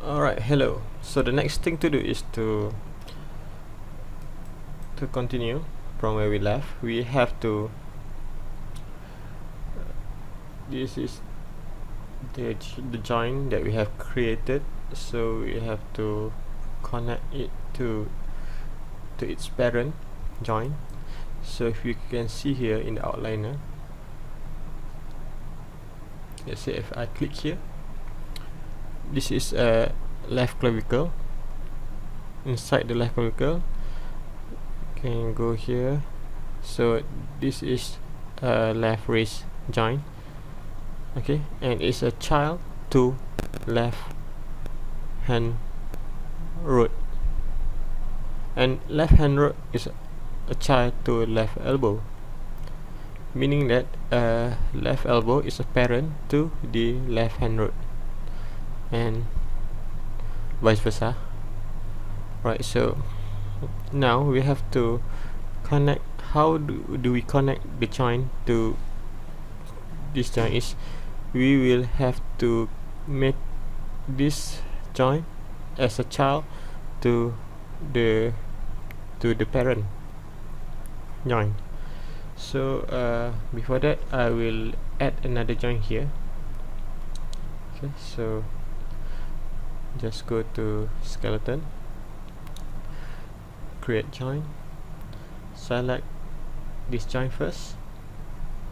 Alright, hello. So the next thing to do is to continue from where we left. We have to this is the join that we have created, so we have to connect it to its parent join. So if you can see here in the outliner, let's say if I click here, this is a left clavicle. Inside the left clavicle, you can go here. So this is a left wrist joint, okay, and it's a child to left hand root, and left hand root is a child to left elbow, meaning that left elbow is a parent to the left hand root, and vice versa. Right, so now we have to connect. How do we connect the joint to this joint? Is we will have to make this joint as a child to the parent joint. So before that, I will add another joint here. Okay, so just go to skeleton, create joint, select this joint first,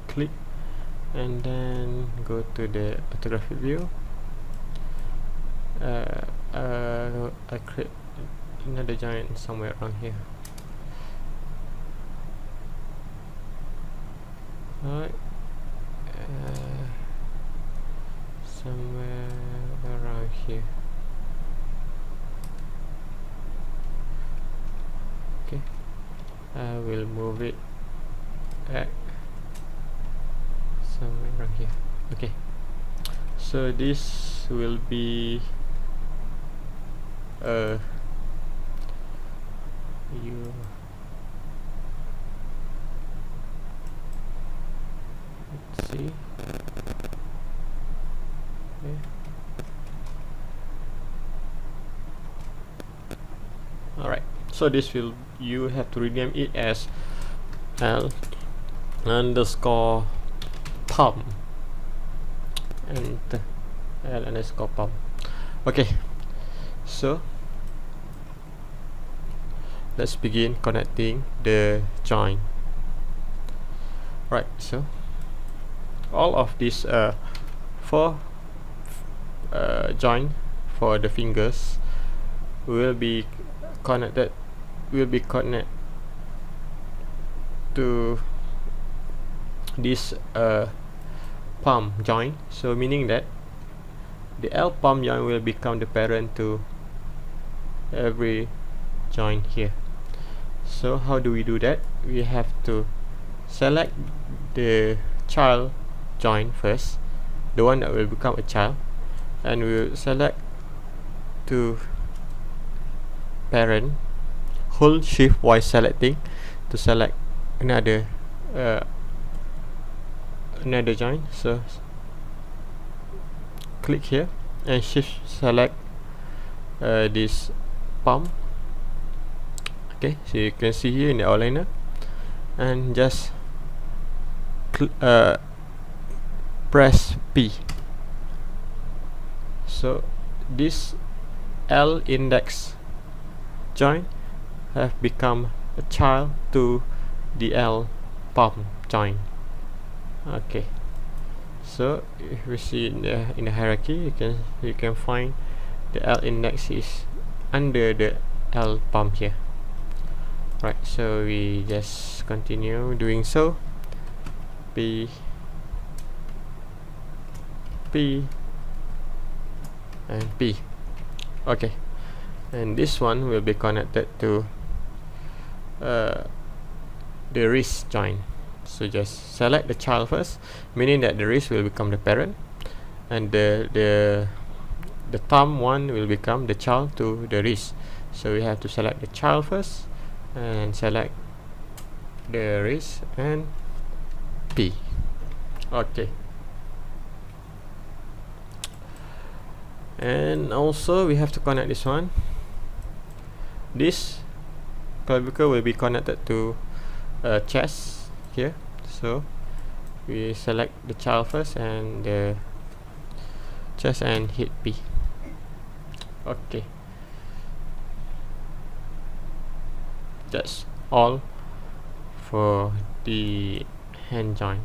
click, and then go to the orthographic view. I create another joint somewhere around here. Alright, somewhere around here. Okay, I will move it back somewhere around here. Okay, so this will be you let's see. Okay. Alright, so this will, you have to rename it as L underscore pump and L underscore pump. Okay, so let's begin connecting the joint. Right, so all of these four joint for the fingers will be connected to this palm joint. So meaning that the L palm joint will become the parent to every joint here. So how do we do that? We have to select the child joint first, the one that will become a child, and we'll select to parent, hold shift while selecting to select another joint. So click here and shift select this palm. Okay, so you can see here in the outliner, and just press P. So this L index joint have become a child to the L palm joint. Okay, so if we see in the hierarchy, you can find the L index is under the L palm here. Right, so we just continue doing so. P, P, and P. Okay, and this one will be connected to the wrist joint. So just select the child first, meaning that the wrist will become the parent, and the thumb one will become the child to the wrist. So we have to select the child first and select the wrist and P. Okay, And also we have to connect this one. This clavicle will be connected to a chest here, so we select the child first and the chest and hit B. Okay, that's all for the hand joint.